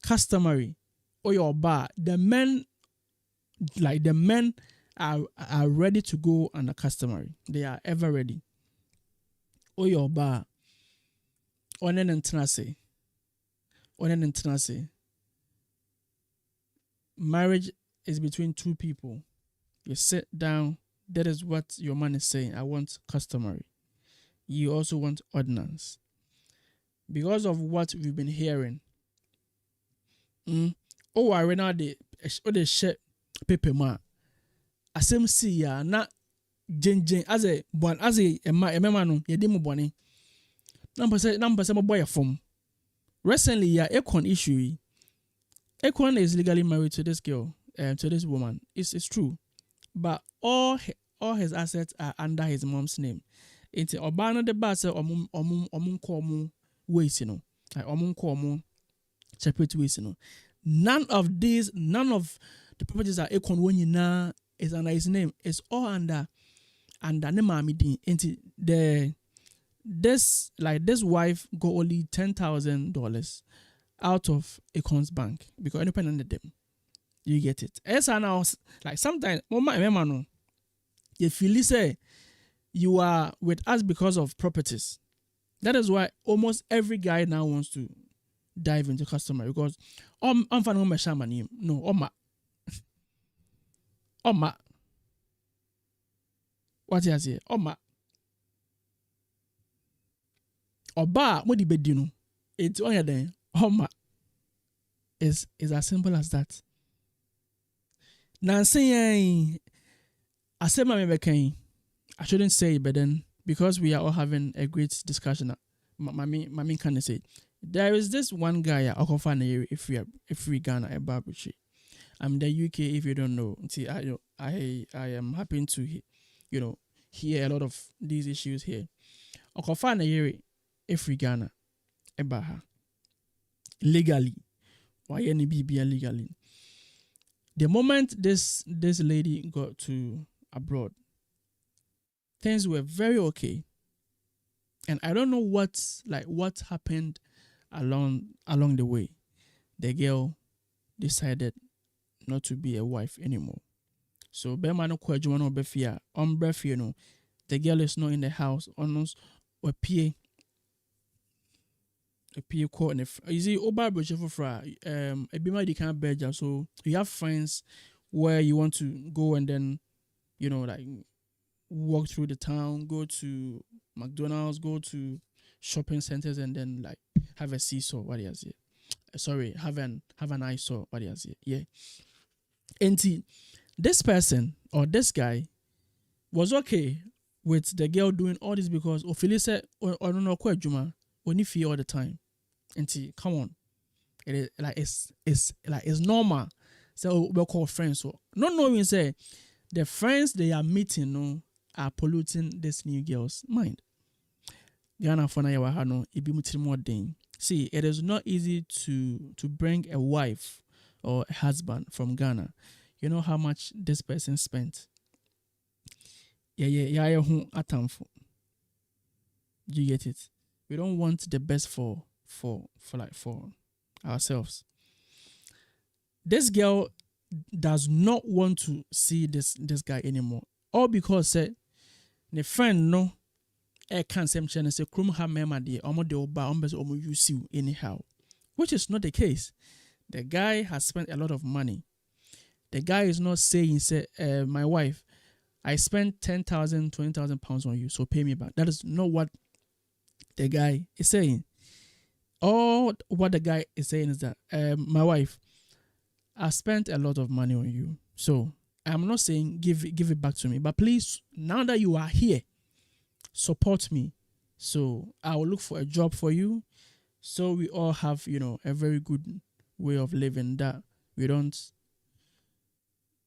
Customary. Or your bar. The men are ready to go on the customary. They are ever ready. Or your bar. Onen and tenase. Marriage is between two people. You sit down. That is what your man is saying. I want customary. You also want ordinance. Because of what we've been hearing. I now the share paper ma. Asem si ya na jen as a no ye demu boni. Number say my boy from. Recently ya Ekon issue. Ekon is legally married to this girl, to this woman. It's true. But all his assets are under his mom's name. It's Obano de Bass omun ways, like omun separate ways, None of the properties that Ekon Wonyina is under his name. It's all under Nemamidi. Into this wife got only $10,000 out of Ekon's bank because independent of them. You get it. As now, like sometimes, if you say you are with us because of properties, that is why almost every guy now wants to dive into customer because I'm finding my shaman. No, Oma. What is it? Oma. Oba, what the you know? It's on your day. Oma. Is as simple as that. Nancy, I said my baby I shouldn't say it, but then because we are all having a great discussion, my main can say There is this one guy I can find if we Ghana a barbecue. I'm the UK. If you don't know, see, I am happy to you know hear a lot of these issues here. I can find if we Ghana a baha legally. Why any BBL legally? The moment this lady got to abroad, things were very okay, and I don't know what happened along the way. The girl decided not to be a wife anymore. So Bema no kwajuma no befia umbrefia no. The girl is not in the house. Almost a call and you see Oba Bridge for a bima di can't bear. So you have friends where you want to go and then like walk through the town, go to McDonald's, go to shopping centers, and then like have a seesaw. What is it? Sorry, have an eyesore. What is it? Yeah. And this person or this guy was okay with the girl doing all this because Ophelia said, "I don't know quite Juma, only fee all the time." And come on, it is like it's normal. So we call friends. So not knowing say the friends they are meeting are polluting this new girl's mind. Ghana for na ibi more thing. See, it is not easy to bring a wife or a husband from Ghana. You know how much this person spent. Yeah, atamfo. Do you get it? We don't want the best for ourselves. This girl does not want to see this guy anymore. All because the friend no can't say krum ha mema de omo de oba omo use you anyhow. Which is not the case. The guy has spent a lot of money. The guy is not saying, my wife, I spent 10,000, 20,000 pounds on you, so pay me back. That is not what the guy is saying. All what the guy is saying is that, my wife, I spent a lot of money on you, so I'm not saying give it back to me, but please, now that you are here, support me. So I will look for a job for you, so we all have a very good way of living that we don't.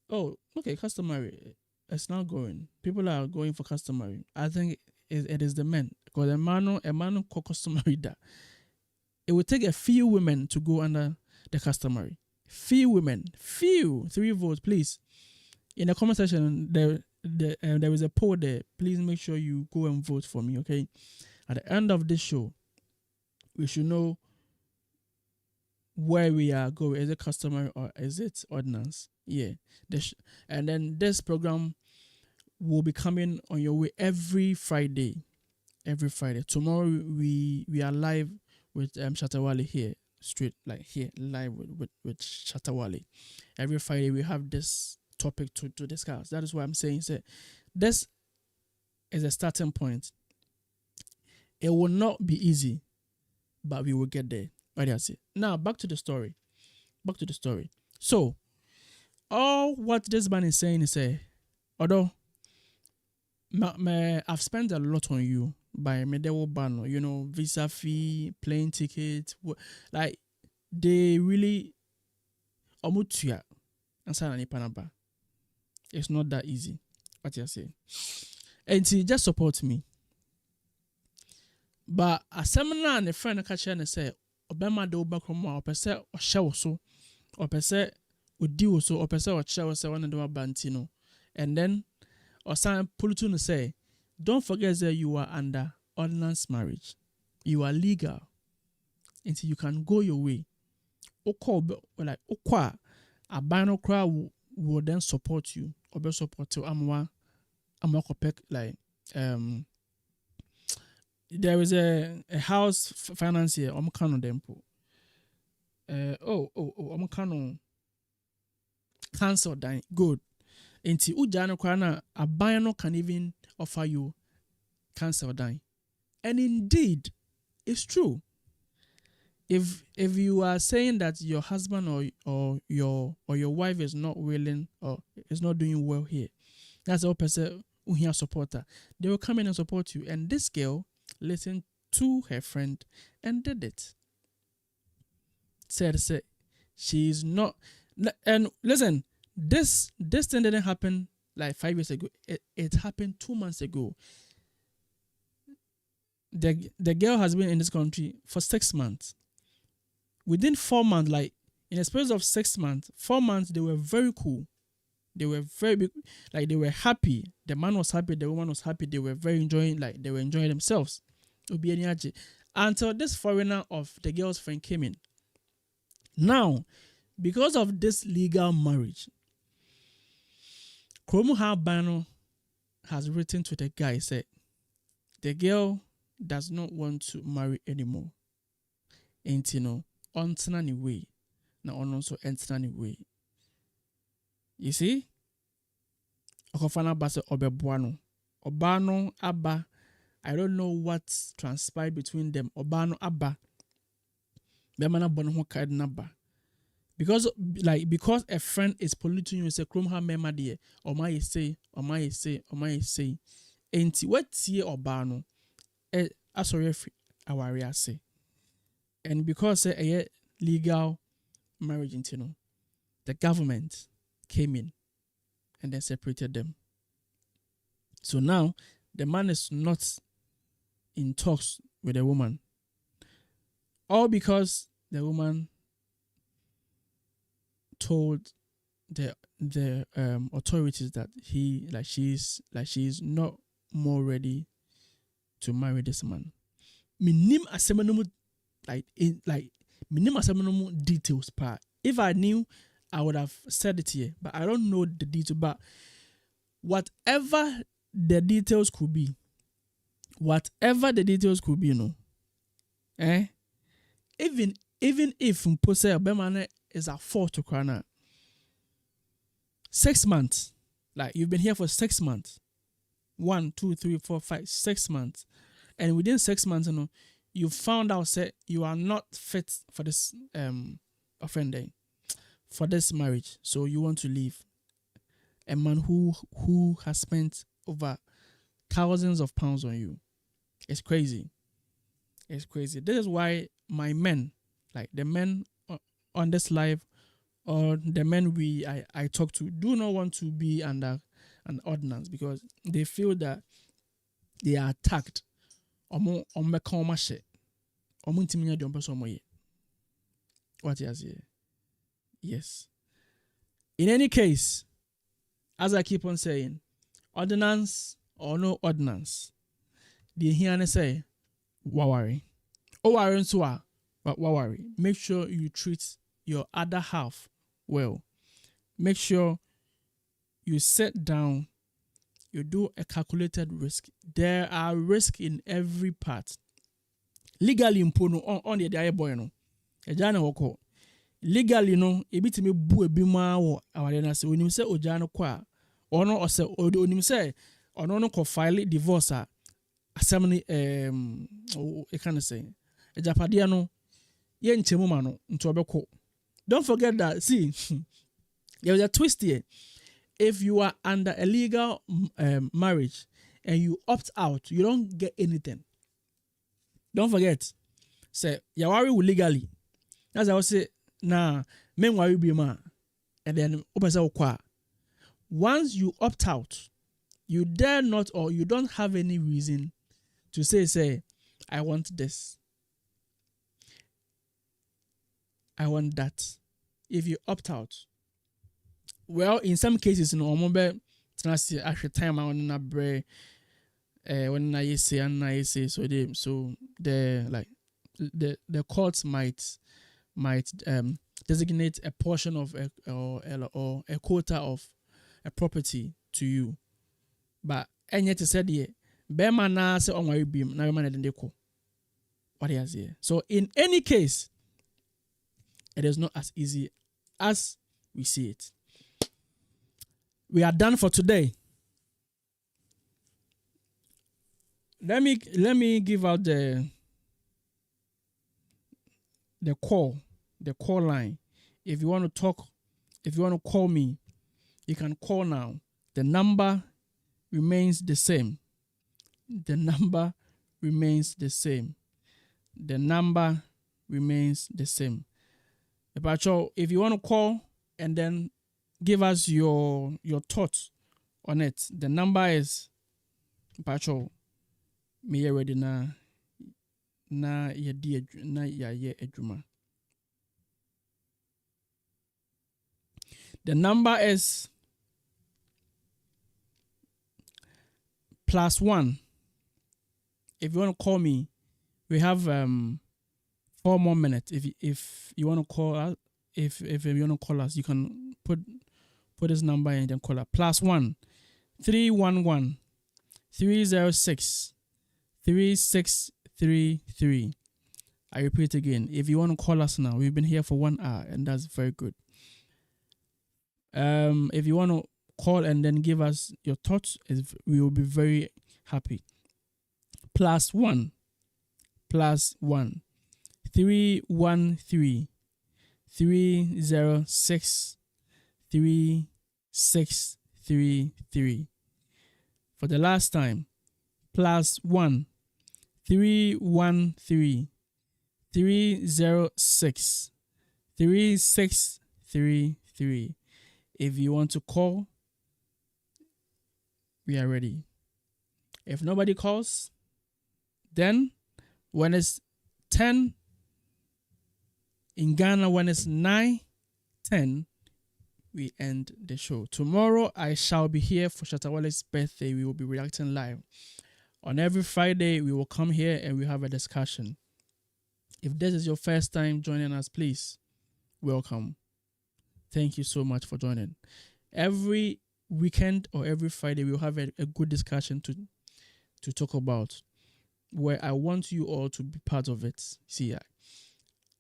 Oh, okay, customary. It's not going. People are going for customary. I think it is the men because a man customary that it will take a few women to go under the customary. Few women, 3 votes, please. In the comment section, there is a poll there. Please make sure you go and vote for me. Okay. At the end of this show, we should know where we are going. Is it customary or is it ordinance? Yeah. And then this program will be coming on your way every Friday. Tomorrow we are live with Shatawale here, straight like here, live with Shatawale. Every Friday we have this topic to discuss. That is why I'm saying this is a starting point. It will not be easy, but we will get there. Right, that's it. Now back to the story. So all what this man is saying is although I've spent a lot on you by medieval ban, visa fee, plane ticket, like they really omutua and panaba. It's not that easy. What you say? And he just support me. But a seminar and a friend catch and say, Obama do back from or per se or show so, or per se would do so, or per se or show so one of them bantino. And then or some Pulutun say, don't forget that you are under ordinance marriage. You are legal. Until you can go your way. Like Okwa, a bino crowd will then support you or be support to Amwa like there is a house financier omkano dempo. Omkano cancel dying. Good. Until Ujano Krana, a bino can even offer you cancel dying. And indeed, it's true. If you are saying that your husband or your wife is not willing or is not doing well here, that's all person who here supporter. They will come in and support you. And this girl listened to her friend and did it. said she's not. And listen, this thing didn't happen like 5 years ago. It happened 2 months ago. The girl has been in this country for 6 months. Within 4 months, like in a space of 6 months, 4 months, they were very cool. They were very big, like they were happy. The man was happy, the woman was happy. They were very enjoying, like they were enjoying themselves. Until this foreigner of the girl's friend came in. Now, because of this legal marriage, Kromu Bano has written to the guy, said the girl does not want to marry anymore. And on any way, now on also any way. You see? Okofana base obebuano. Obano Abba. I don't know what transpired between them. Obano Abba. Bemana bono card number. Because a friend is polluting you, say Chrome ha mema dear. Or my say. Ain't what see Obano? Sorry, our say. And because a legal marriage in the government came in and then separated them. So now the man is not in talks with the woman. All because the woman told the authorities that she's not more ready to marry this man. Minim asemanomu minim asemanomu details part. If I knew, I would have said it here, but I don't know the detail. But whatever the details could be, even if Mpose Bemane is a fault to Krana, 6 months, like you've been here for 6 months, 1, 2, 3, 4, 5, 6 months, and within 6 months, you found out that you are not fit for this offending, for this marriage, so you want to leave. A man who has spent over thousands of pounds on you. It's crazy. This is why my men, like the men on this live, or the men I talk to, do not want to be under an ordinance, because they feel that they are attacked. What is it? Yes. In any case, as I keep on saying, ordinance or no ordinance, the here say, worry. But worry. Make sure you treat your other half well. Make sure you sit down, you do a calculated risk. There are risks in every part. Legally, on the other boy, no. Ejana woko. Legally, no. Ebitimi bu ebima wo awadena se. Onim se ojana kwa. Ono ose onim se ono no ko file divorce a assemble e can say. Ejapadia no ye nchemu ma no nto obeko. Don't forget that. See, there is a twist here. If you are under a legal marriage and you opt out, you don't get anything. Don't forget. Say, you worry legally. As I was say, men worry be ma. And then open say okwa. Once you opt out, you dare not, or you don't have any reason to say, I want this. I want that. If you opt out, well, in some cases, actually time I want to break. When I say so the courts might designate a portion of or a quota of a property to you, but and yet said yeah, Bema na say on my beam na man de ko. What he has here. So in any case, it is not as easy as we see it. We are done for today. Let me give out the call line. If you want to talk, if you want to call me, you can call now. The number remains the same. The number remains the same. If you want to call and then give us your thoughts on it, the number is me ready na yɛdi na yɛayɛ adwuma. The number is +1. If you want to call me, we have 4 more minutes. If you want to call us, if you want to call us, you can put this number in and then call us. +1 311 306 3633. I repeat again. If you want to call us now, we've been here for 1 hour, and that's very good. If you want to call and then give us your thoughts, we will be very happy. +1 313 306 3633. For the last time, +1 313 306 3633. If you want to call, we are ready. If nobody calls, then when it's 10 in Ghana, when it's 9:10, we end the show. Tomorrow I shall be here for Shatawale's birthday. We will be reacting live. On every Friday, we will come here and we have a discussion. If this is your first time joining us, please welcome. Thank you so much for joining. Every weekend or every Friday, we will have a good discussion to talk about, where I want you all to be part of it. See,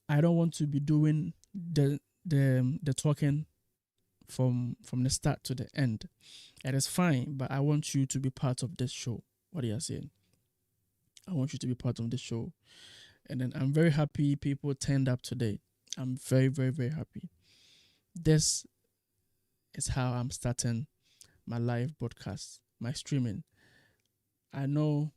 I don't want to be doing the talking from the start to the end. It is fine, but I want you to be part of this show. What are you saying? I want you to be part of this show. And then I'm very happy people turned up today. I'm very, very, very happy. This is how I'm starting my live broadcast, my streaming. I know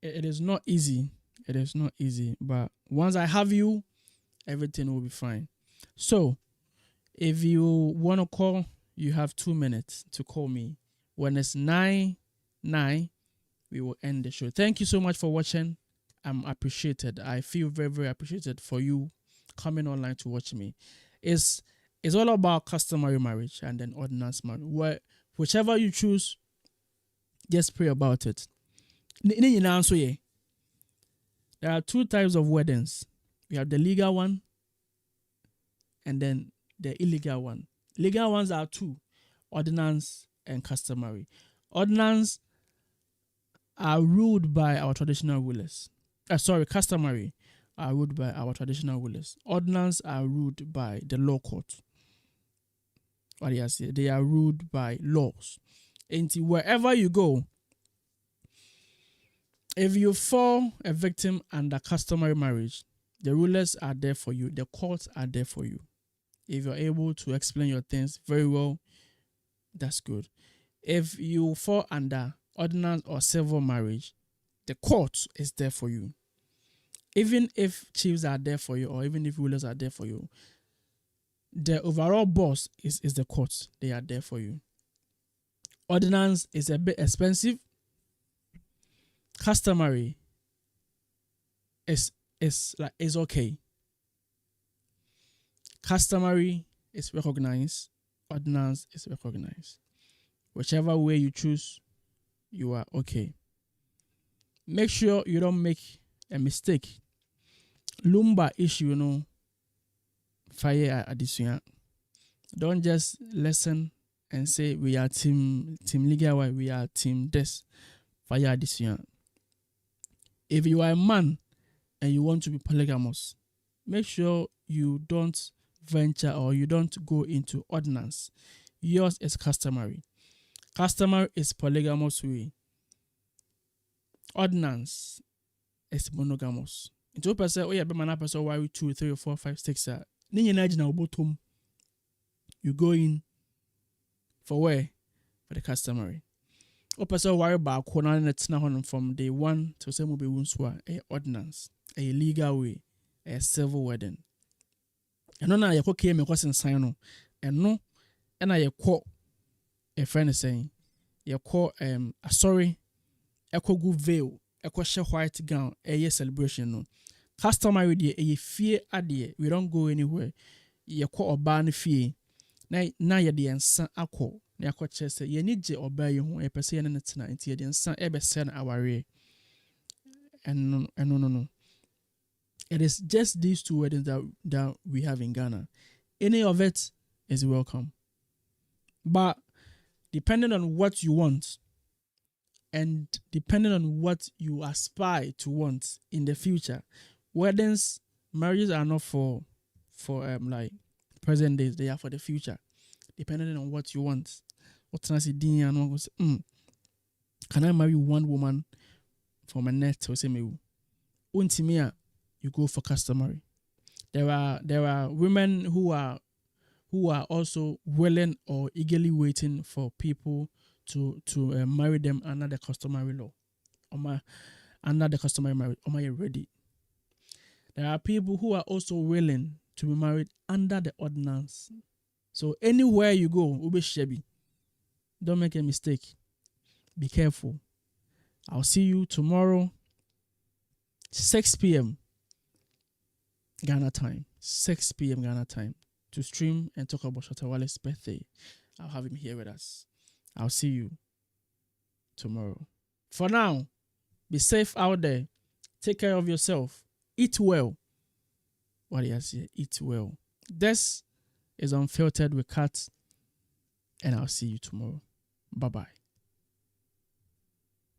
it is not easy. It is not easy, but once I have you, everything will be fine. So, if you want to call, you have 2 minutes to call me. When it's 9, we will end the show. Thank you so much for watching. I'm appreciated. I feel very, very appreciated for you coming online to watch me. It's all about customary marriage and then ordinance marriage. Whichever you choose, just pray about it. There are 2 types of weddings. We have the legal one and then the illegal one. Legal ones are 2, ordinance and customary. Ordinance are ruled by our traditional rulers. Customary are ruled by our traditional rulers. Ordinance are ruled by the law court. What do you say? They are ruled by laws. And wherever you go, if you fall a victim under customary marriage, the rulers are there for you. The courts are there for you. If you're able to explain your things very well, that's good. If you fall under ordinance or civil marriage, the court is there for you. Even if chiefs are there for you, or even if rulers are there for you, the overall boss is the court. They are there for you. Ordinance is a bit expensive. Customary is okay. Customary is recognized. Ordinance is recognized. Whichever way you choose, you are okay. Make sure you don't make a mistake. Lumba issue, fire addition. Don't just listen and say we are team legal, we are team this. Fire addition. If you are a man and you want to be polygamous, make sure you don't venture or you don't go into ordinance. Yours is customary. Customary is polygamous way. Ordinance is monogamous. Into person, oh yeah, be man person why 2, 3, 4, 5, 6. You go in for where? for the customary. Opasa worry about corner and from day one to say mobile woundswa a ordinance, a legal way, a civil wedding. And no, I came across and sign and no, and I quote a friend is saying, you call sorry, a good veil, a question white gown, a year celebration. No, customary dear, a fear idea, we don't go anywhere. You call a ban fee. Na ye de ensa akọ na akọ say ye ni je oba ye ho e pese ye ne tena nti ye de ensa e be se na aware and no it is just these two weddings that we have in Ghana. Any of it is welcome, but depending on what you want and depending on what you aspire to want in the future, marriages are not for like present days, they are for the future. Depending on what you want. What can I say? Can I marry one woman for my net or say me? Untimia, you go for customary. There are women who are also willing or eagerly waiting for people to marry them under the customary law. Under the customary marriage. Am I ready? There are people who are also willing to be married under the ordinance. So anywhere you go, ube shebi. Don't make a mistake. Be careful. I'll see you tomorrow, 6 p.m. Ghana time. 6 p.m. Ghana time to stream and talk about Shatawale's birthday. I'll have him here with us. I'll see you tomorrow. For now, be safe out there. Take care of yourself. Eat well. What do you say? Eat well. This is Unfiltered with Kart, and I'll see you tomorrow. Bye-bye.